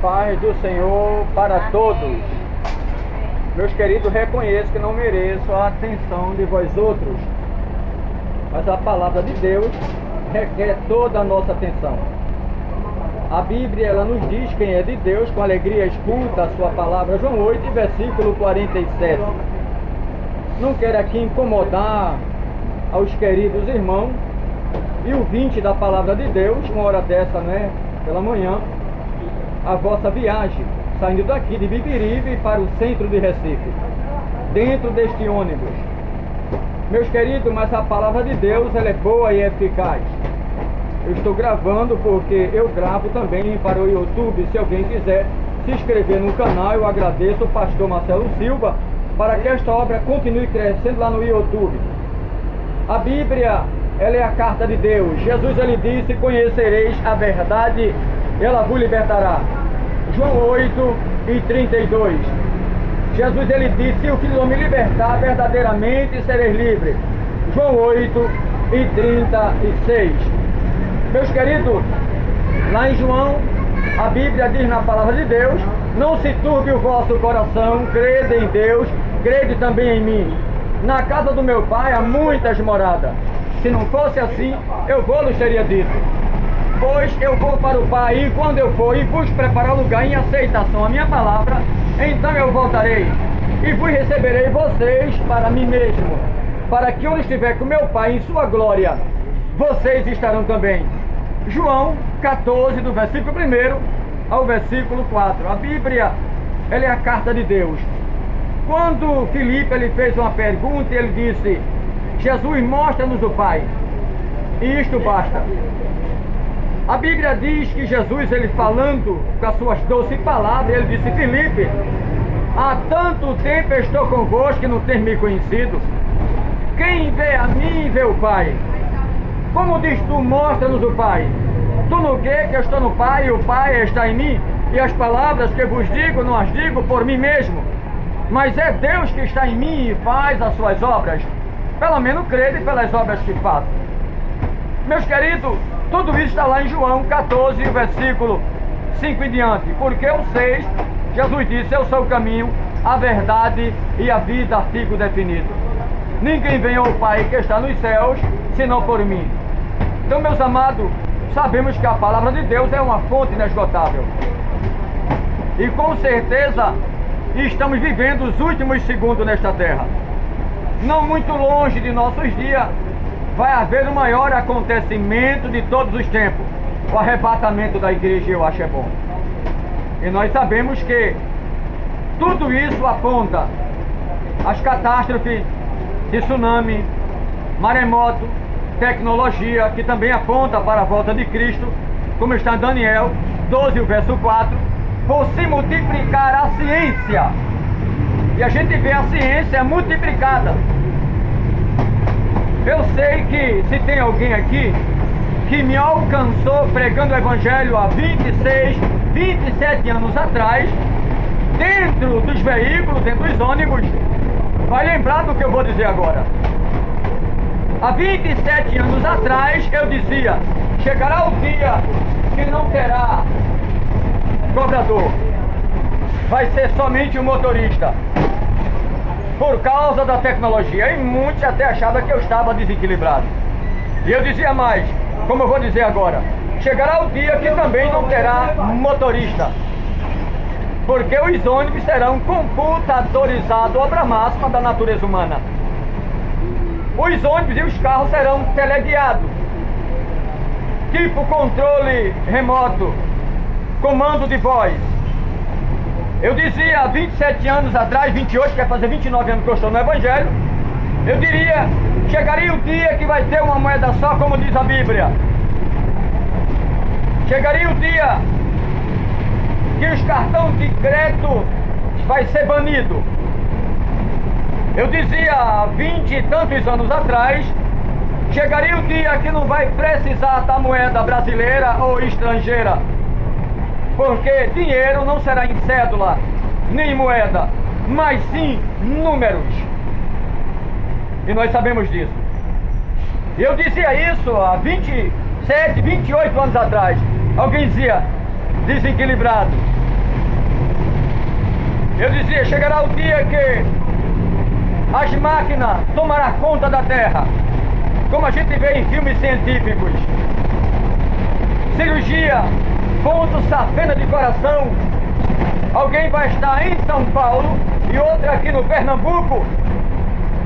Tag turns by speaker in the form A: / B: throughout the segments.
A: paz do Senhor para todos. Meus queridos, reconheço que não mereço a atenção de vós outros, mas a palavra de Deus requer toda a nossa atenção. A Bíblia, ela nos diz: quem é de Deus, com alegria escuta a sua palavra. João 8, versículo 47. Não quero aqui incomodar aos queridos irmãos e ouvintes da palavra de Deus, uma hora dessa, né, pela manhã, a vossa viagem, saindo daqui de Bibiribe para o centro de Recife, dentro deste ônibus. Meus queridos, mas a palavra de Deus, ela é boa e eficaz. Eu estou gravando porque eu gravo também para o YouTube. Se alguém quiser se inscrever no canal, eu agradeço o pastor Marcelo Silva, para que esta obra continue crescendo lá no YouTube. A Bíblia, ela é a carta de Deus. Jesus, ele disse: conhecereis a verdade, ela vos libertará. João 8 e 32. Jesus, ele disse: se o Filho do Homem libertar, verdadeiramente sereis livres. João 8 e 36. Meus queridos, lá em João, a Bíblia diz na palavra de Deus: não se turbe o vosso coração, crede em Deus, crede também em mim. Na casa do meu pai há muitas moradas. Se não fosse assim, eu vos teria dito. Pois eu vou para o Pai, e quando eu for e vos preparar lugar em aceitação à minha palavra, então eu voltarei e vos receberei vocês para mim mesmo, para que onde estiver com meu Pai em sua glória, vocês estarão também. João 14, do versículo 1 ao versículo 4. A Bíblia, ela é a carta de Deus. Quando Filipe, ele fez uma pergunta, ele disse: Jesus, mostra-nos o Pai, e isto basta. A Bíblia diz que Jesus, ele falando com as suas doces palavras, ele disse: Filipe, há tanto tempo eu estou convosco que não tens me conhecido. Quem vê a mim, vê o Pai. Como diz tu, mostra-nos o Pai? Tu não quer que eu estou no Pai e o Pai está em mim? E as palavras que vos digo, não as digo por mim mesmo, mas é Deus que está em mim e faz as suas obras. Pelo menos crede pelas obras que faço. Meus queridos, tudo isso está lá em João 14, versículo 5 em diante. Porque eu sei, Jesus disse: eu sou o caminho, a verdade e a vida, artigo definido. Ninguém vem ao Pai que está nos céus, senão por mim. Então, meus amados, sabemos que a palavra de Deus é uma fonte inesgotável. E com certeza estamos vivendo os últimos segundos nesta terra. Não muito longe de nossos dias vai haver o maior acontecimento de todos os tempos, o arrebatamento da igreja. Eu acho é bom. E nós sabemos que tudo isso aponta as catástrofes de tsunami, maremoto, tecnologia, que também aponta para a volta de Cristo, como está em Daniel 12, o verso 4, por se multiplicar a ciência. E a gente vê a ciência multiplicada. Eu sei que se tem alguém aqui que me alcançou pregando o Evangelho há 26, 27 anos atrás, dentro dos veículos, dentro dos ônibus, vai lembrar do que eu vou dizer agora. Há 27 anos atrás eu dizia: chegará o dia que não terá cobrador, vai ser somente o motorista, por causa da tecnologia. E muitos até achavam que eu estava desequilibrado. E eu dizia mais, como eu vou dizer agora: chegará o dia que também não terá motorista, porque os ônibus serão computadorizados, obra máxima da natureza humana. Os ônibus e os carros serão teleguiados, tipo controle remoto, comando de voz. Eu dizia há 27 anos atrás, 28, quer fazer 29 anos que eu estou no Evangelho, eu diria: chegaria o dia que vai ter uma moeda só, como diz a Bíblia. Chegaria o dia que os cartões de crédito vai ser banido. Eu dizia há 20 e tantos anos atrás: chegaria o dia que não vai precisar da moeda brasileira ou estrangeira, porque dinheiro não será em cédula, nem moeda, mas sim números. E nós sabemos disso. Eu dizia isso há 27, 28 anos atrás. Alguém dizia: desequilibrado. Eu dizia, chegará o dia que as máquinas tomarão conta da Terra, como a gente vê em filmes científicos. Cirurgia, ponto safena de coração. Alguém vai estar em São Paulo e outra aqui no Pernambuco.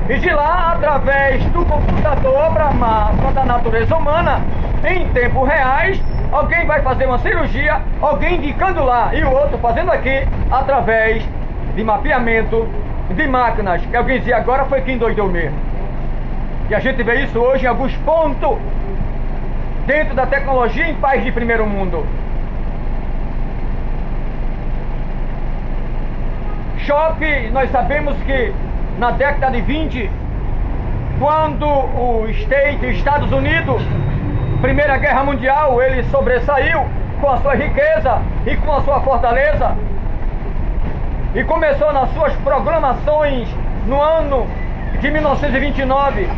A: E de lá, através do computador para a massa da natureza humana, em tempos reais, alguém vai fazer uma cirurgia, alguém indicando lá e o outro fazendo aqui, através de mapeamento de máquinas. Que alguém dizia, agora foi quem endoidou mesmo. E a gente vê isso hoje em alguns pontos dentro da tecnologia em países de primeiro mundo. Shopping, nós sabemos que na década de 20, quando os Estados Unidos, Primeira Guerra Mundial, ele sobressaiu com a sua riqueza e com a sua fortaleza, e começou nas suas programações no ano de 1929,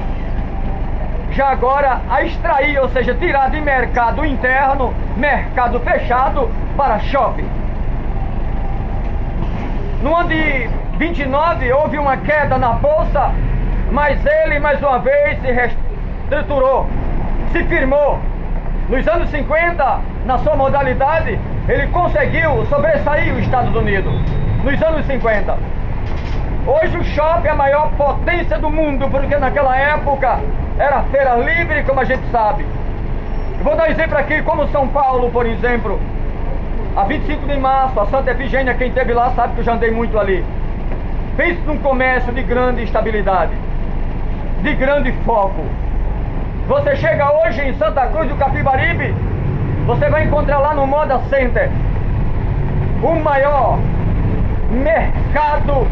A: já agora a extrair, ou seja, tirar de mercado interno, mercado fechado, para shopping. No ano de 29 houve uma queda na bolsa, mas ele mais uma vez se reestruturou, se firmou. Nos anos 50, na sua modalidade, ele conseguiu sobressair os Estados Unidos. Nos anos 50. Hoje o shopping é a maior potência do mundo, porque naquela época era feira livre, como a gente sabe. Eu vou dar um exemplo aqui, como São Paulo, por exemplo. A 25 de março, a Santa Efigênia, quem esteve lá sabe que eu já andei muito ali. Pense num comércio de grande estabilidade, de grande foco. Você chega hoje em Santa Cruz do Capibaribe, você vai encontrar lá no Moda Center o maior mercado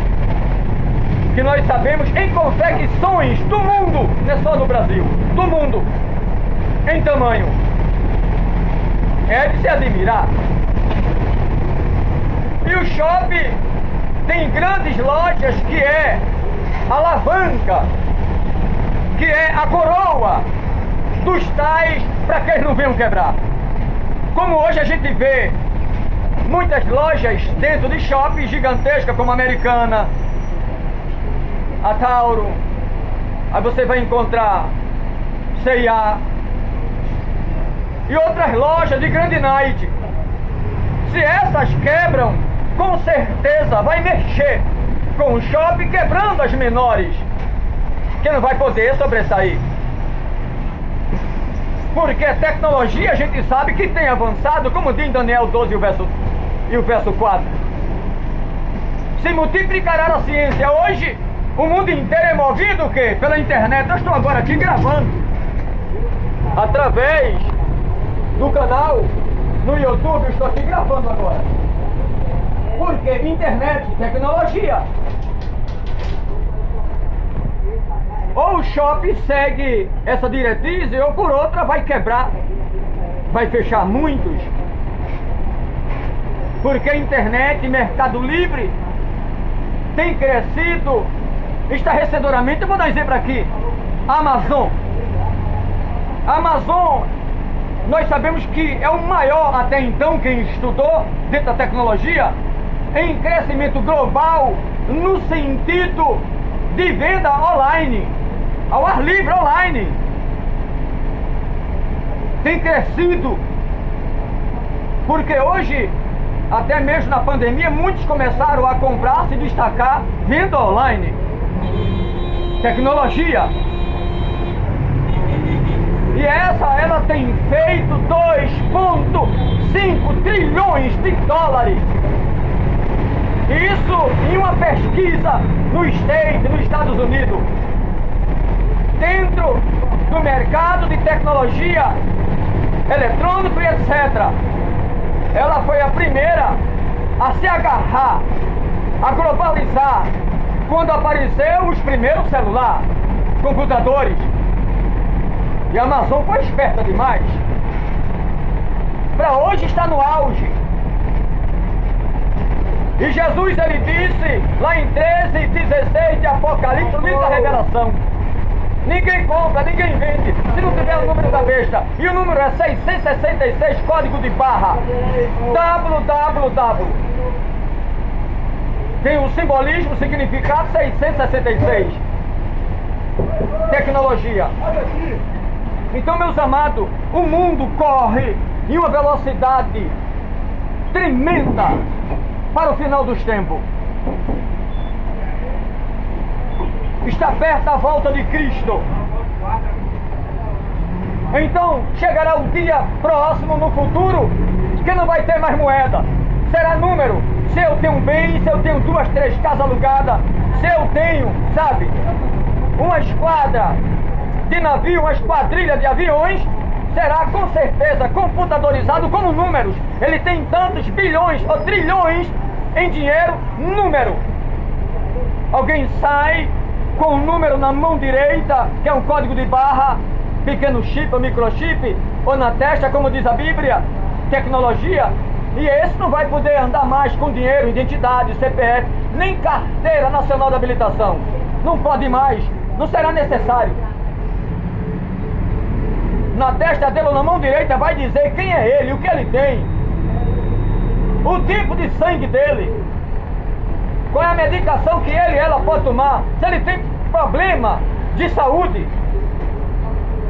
A: que nós sabemos em confecções do mundo, não é só no Brasil, do mundo, em tamanho. É de se admirar. E o shopping tem grandes lojas que é a alavanca, que é a coroa dos tais para que eles não venham quebrar. Como hoje a gente vê muitas lojas dentro de shopping gigantescas como a Americana, a Tauro, aí você vai encontrar C&A e outras lojas de grande night. Se essas quebram, com certeza vai mexer com o shopping, quebrando as menores, que não vai poder sobressair. Porque a tecnologia a gente sabe que tem avançado, como diz Daniel 12 e o verso 4. Se multiplicará a ciência. Hoje o mundo inteiro é movido o quê? Pela internet. Eu estou agora aqui gravando através do canal no YouTube. Eu estou aqui gravando agora. Porque internet, tecnologia. Ou o shopping segue essa diretriz, ou por outra vai quebrar, vai fechar muitos. Porque a internet, Mercado Livre, tem crescido estarrecedoramente. Eu vou dar um exemplo aqui. Amazon. Amazon, nós sabemos que é o maior até então, quem estudou dentro da tecnologia, em crescimento global, no sentido de venda online, ao ar livre, online. Tem crescido, porque hoje, até mesmo na pandemia, muitos começaram a comprar, se destacar, venda online. Tecnologia. E ela tem feito 2,5 trilhões de dólares. Isso em uma pesquisa nos Estados Unidos. Dentro do mercado de tecnologia, eletrônico e etc. Ela foi a primeira a se agarrar, a globalizar, quando apareceu os primeiros celulares, computadores. E a Amazon foi esperta demais. Para hoje está no auge. E Jesus, ele disse lá em 13:16 de Apocalipse, no livro da Revelação: ninguém compra, ninguém vende, se não tiver o número da besta. E o número é 666, código de barra www. tem o simbolismo, o significado 666. Tecnologia. Então, meus amados, o mundo corre em uma velocidade tremenda para o final dos tempos. Está perto a volta de Cristo. Então chegará um dia próximo no futuro que não vai ter mais moeda. Será número. Se eu tenho um bem, se eu tenho 2, 3 casas alugadas, se eu tenho, sabe, uma esquadra de navio, uma esquadrilha de aviões, será com certeza computadorizado como números. Ele tem tantos bilhões ou trilhões em dinheiro, número. Alguém sai com um número na mão direita, que é um código de barra, pequeno chip ou microchip, ou na testa, como diz a Bíblia, tecnologia, e esse não vai poder andar mais com dinheiro, identidade, CPF, nem carteira nacional de habilitação. Não pode mais, não será necessário. Na testa dele ou na mão direita vai dizer quem é ele, o que ele tem, o tipo de sangue dele, qual é a medicação que ele e ela pode tomar, se ele tem problema de saúde.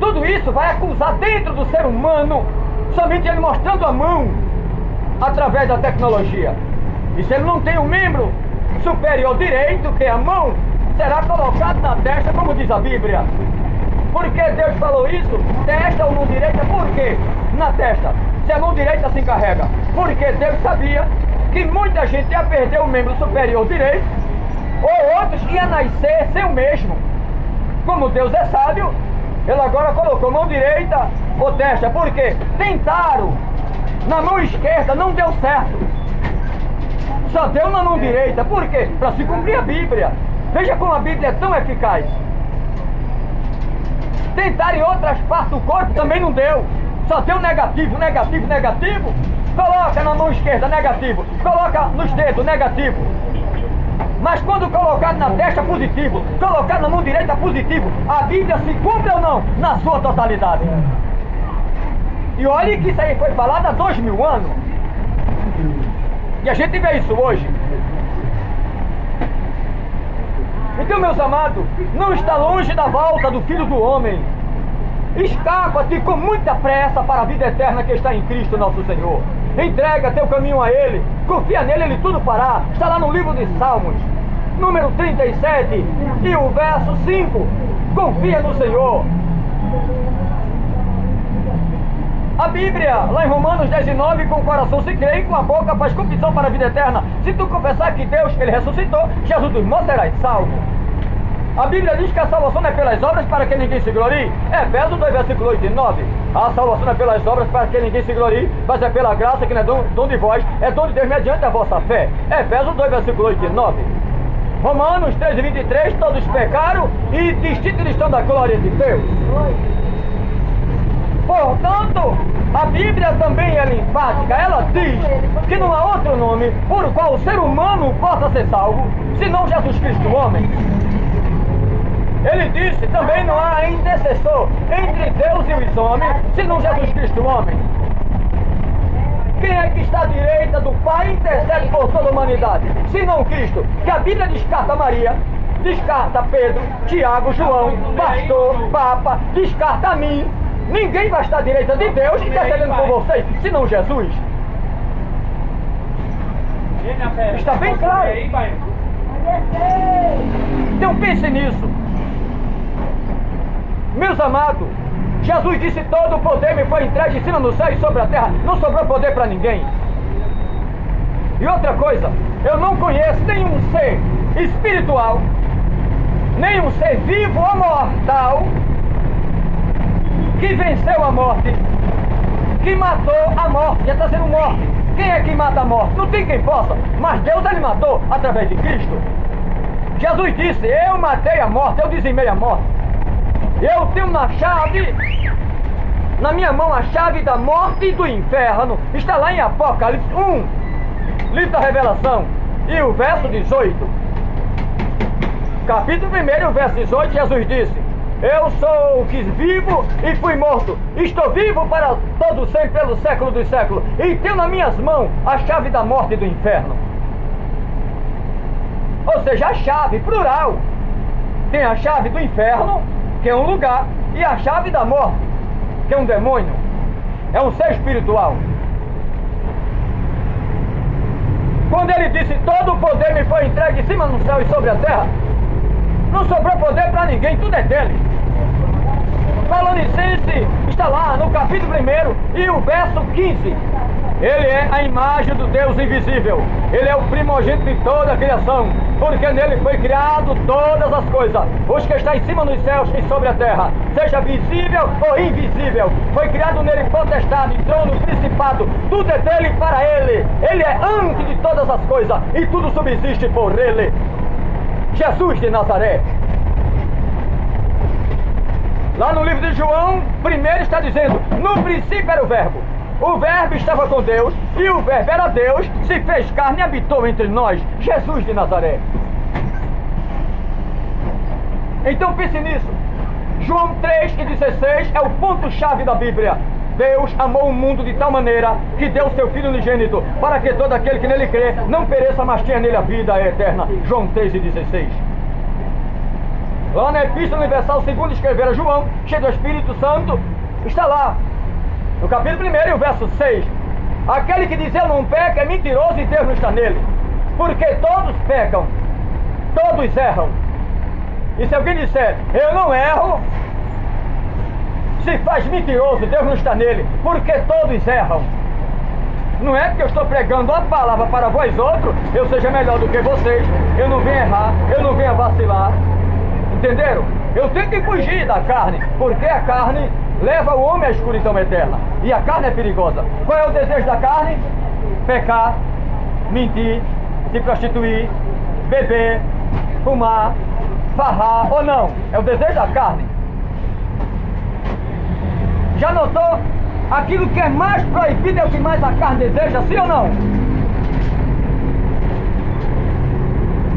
A: Tudo isso vai acusar dentro do ser humano, somente ele mostrando a mão através da tecnologia. E se ele não tem um membro superior direito, que é a mão, será colocado na testa, como diz a Bíblia. Por que Deus falou isso? Testa ou mão direita? Por quê? Na testa. Se a mão direita se encarrega. Porque Deus sabia que muita gente ia perder o membro superior direito, ou outros iam nascer sem o mesmo. Como Deus é sábio, ele agora colocou mão direita ou testa. Por quê? Tentaram na mão esquerda, não deu certo. Só deu na mão direita. Por quê? Para se cumprir a Bíblia. Veja como a Bíblia é tão eficaz. Tentaram em outras partes do corpo, também não deu. Só deu negativo, negativo, negativo. Coloca na mão esquerda, negativo. Coloca nos dedos, negativo. Mas quando colocado na testa, positivo. Colocado na mão direita, positivo. A Bíblia se cumpre ou não? Na sua totalidade. E olha que isso aí foi falado há 2000 anos. E a gente vê isso hoje. Então, meus amados, não está longe da volta do Filho do Homem. Escapa-te com muita pressa para a vida eterna que está em Cristo nosso Senhor. Entrega teu caminho a Ele, confia nele, Ele tudo fará. Está lá no livro de Salmos, número 37 e o verso 5. Confia no Senhor. A Bíblia, lá em Romanos 10:9, com o coração se crê e com a boca faz confissão para a vida eterna. Se tu confessar que Deus, Ele ressuscitou, Jesus dos mortos, serás salvo. A Bíblia diz que a salvação não é pelas obras para que ninguém se glorie. Efésios 2, versículo 8 e 9. A salvação não é pelas obras para que ninguém se glorie, mas é pela graça que não é dom de vós, é dom de Deus mediante a vossa fé. Efésios 2, versículo 8 e 9. Romanos 3:23, todos pecaram e destituídos estão da glória de Deus. Portanto, a Bíblia também é enfática. Ela diz que não há outro nome por qual o ser humano possa ser salvo, senão Jesus Cristo, o homem. Ele disse, também não há intercessor entre Deus e os homens, senão Jesus Cristo, o homem. Quem é que está à direita do Pai e intercede por toda a humanidade? Senão Cristo. Que a Bíblia descarta Maria, descarta Pedro, Tiago, João, pastor, Papa, descarta a mim. Ninguém vai estar à direita de Deus intercedendo por vocês, senão Jesus. Está bem claro. Então pense nisso. Meus amados, Jesus disse, todo o poder me foi entregue em cima no céu e sobre a terra. Não sobrou poder para ninguém. E outra coisa, eu não conheço nenhum ser espiritual, nenhum ser vivo ou mortal que venceu a morte, que matou a morte, já está sendo morte. Quem é que mata a morte? Não tem quem possa, mas Deus ele matou através de Cristo. Jesus disse, eu matei a morte, eu dizimei a morte. Eu tenho na chave, na minha mão, a chave da morte e do inferno. Está lá em Apocalipse 1, livro da Revelação, e o verso 18. Capítulo 1, o verso 18, Jesus disse, eu sou o que vivo e fui morto. Estou vivo para todo sempre, pelo século dos séculos. E tenho nas minhas mãos a chave da morte e do inferno. Ou seja, a chave, plural. Tem a chave do inferno, que é um lugar, e a chave da morte, que é um demônio. É um ser espiritual. Quando ele disse, todo o poder me foi entregue em cima no céu e sobre a terra, não sobrou poder para ninguém, tudo é dele. Colossenses está lá no capítulo 1 e o verso 15. Ele é a imagem do Deus invisível. Ele é o primogênito de toda a criação, porque nele foi criado todas as coisas, os que estão em cima nos céus e sobre a terra, seja visível ou invisível. Foi criado nele potestade, trono, principado, tudo é dele e para ele. Ele é antes de todas as coisas e tudo subsiste por ele. Jesus de Nazaré. Lá no livro de João, primeiro está dizendo, no princípio era o verbo estava com Deus, e o verbo era Deus, se fez carne e habitou entre nós, Jesus de Nazaré. Então pense nisso. João 3,16 é o ponto-chave da Bíblia. Deus amou o mundo de tal maneira que deu seu Filho unigênito, para que todo aquele que nele crê não pereça, mas tenha nele a vida eterna. João 3,16. Lá na Epístola Universal, segundo escrever a João, cheio do Espírito Santo, está lá, no capítulo 1 e o verso 6. Aquele que diz eu não peco é mentiroso e Deus não está nele. Porque todos pecam, todos erram. E se alguém disser eu não erro, se faz mentiroso, Deus não está nele. Porque todos erram. Não é porque eu estou pregando a palavra para vós outros, eu seja melhor do que vocês. Eu não venho errar, eu não venho vacilar. Entenderam? Eu tenho que fugir da carne, porque a carne leva o homem à escuridão eterna. E a carne é perigosa. Qual é o desejo da carne? Pecar, mentir, se prostituir, beber, fumar, farrar ou não. É o desejo da carne. Já notou? Aquilo que é mais proibido é o que mais a carne deseja, sim ou não?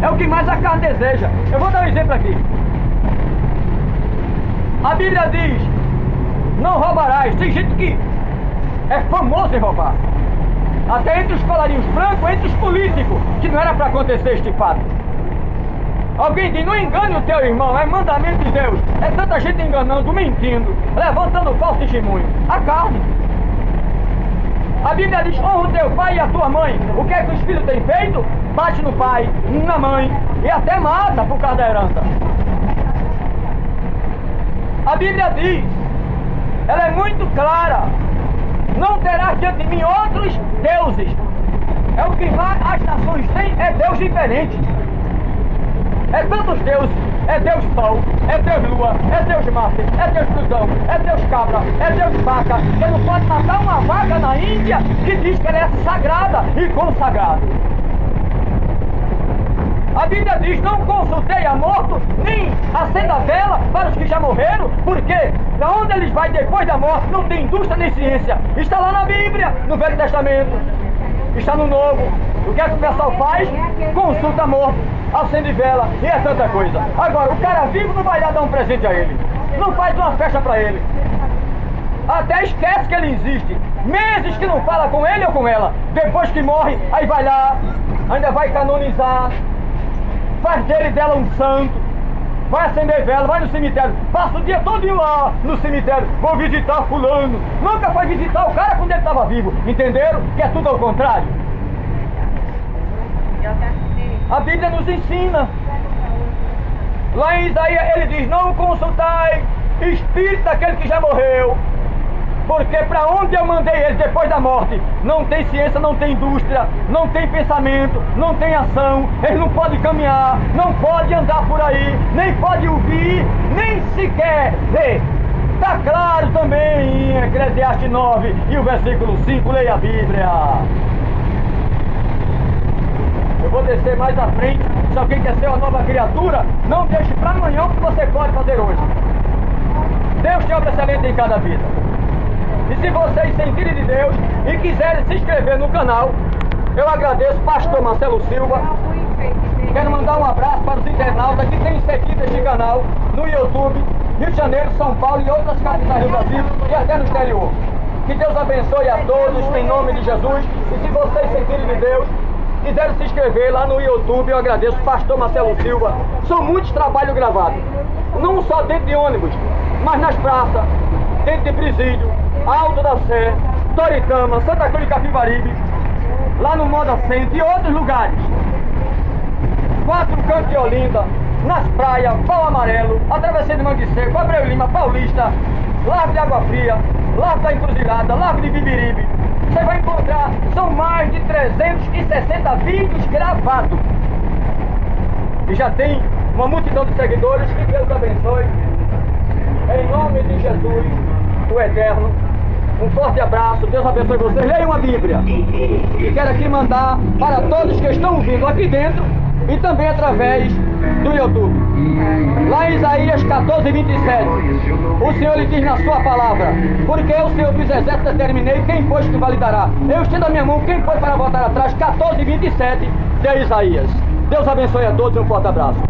A: É o que mais a carne deseja. Eu vou dar um exemplo aqui. A Bíblia diz, não roubarás. Tem gente que é famoso em roubar. Até entre os colarinhos brancos, entre os políticos, que não era para acontecer este fato. Alguém diz, não engane o teu irmão, é mandamento de Deus. É tanta gente enganando, mentindo, levantando falso testemunho. A carne. A Bíblia diz, honra o teu pai e a tua mãe. O que é que os filhos têm feito? Bate no pai, na mãe e até mata por causa da herança. A Bíblia diz, ela é muito clara, não terás diante de mim outros deuses. É o que mais as nações têm, é Deus diferente. É tantos deuses, é Deus Sol, é Deus Lua, é Deus Marte, é Deus Plutão, é Deus Cabra, é Deus Vaca. Você não pode matar uma vaca na Índia que diz que ela é sagrada e consagrada. A Bíblia diz, não consultei a morto, nem acenda a vela para os que já morreram, porque para onde eles vão depois da morte não tem indústria nem ciência. Está lá na Bíblia, no Velho Testamento, está no Novo. O que é que o pessoal faz? Consulta a morto, acende vela e é tanta coisa. Agora, o cara vivo não vai lá dar um presente a ele, não faz uma festa para ele. Até esquece que ele existe. Meses que não fala com ele ou com ela. Depois que morre, aí vai lá, ainda vai canonizar, faz dele dela um santo, vai acender vela, vai no cemitério, passa o dia todo lá no cemitério, vou visitar fulano. Nunca foi visitar o cara quando ele estava vivo. Entenderam? Que é tudo ao contrário. A Bíblia nos ensina. Lá em Isaías ele diz, não consultai espírito daquele que já morreu, porque para onde eu mandei ele depois da morte, não tem ciência, não tem indústria, não tem pensamento, não tem ação, ele não pode caminhar, não pode andar por aí, nem pode ouvir, nem sequer ver. Está claro também em Eclesiastes 9 e o versículo 5, leia a Bíblia. Eu vou descer mais à frente. Se alguém quer ser uma nova criatura, não deixe para amanhã o que você pode fazer hoje. Deus tem obra excelente em cada vida. E se vocês sentirem de Deus e quiserem se inscrever no canal, eu agradeço, pastor Marcelo Silva. Quero mandar um abraço para os internautas que têm seguido este canal no YouTube, Rio de Janeiro, São Paulo e outras capitais do Brasil e até no exterior. Que Deus abençoe a todos em nome de Jesus. E se vocês sentirem de Deus quiserem se inscrever lá no YouTube, eu agradeço, Pastor Marcelo Silva. São muitos trabalhos gravados, não só dentro de ônibus, mas nas praças, dentro de presídio, Alto da Sé, Toritama, Santa Cruz de Capibaribe, lá no Moda Centro e outros lugares. 4 Cantos de Olinda, nas praias, Pau Amarelo, Atravessia de Mangue Seco, Abreu Lima, Paulista, Largo de Água Fria, Largo da Encruzilhada, Largo de Bibiribe. Você vai encontrar, são mais de 360 vídeos gravados. E já tem uma multidão de seguidores, que Deus abençoe. Em nome de Jesus, o Eterno. Um forte abraço, Deus abençoe vocês. Leiam a Bíblia. E quero aqui mandar para todos que estão vindo aqui dentro e também através do YouTube. Lá em Isaías 14:27, o Senhor lhe diz na sua palavra: porque o Senhor dos exércitos determinei, quem pois que validará? Eu estendo a minha mão, quem foi para voltar atrás? 14:27 de Isaías. Deus abençoe a todos e um forte abraço.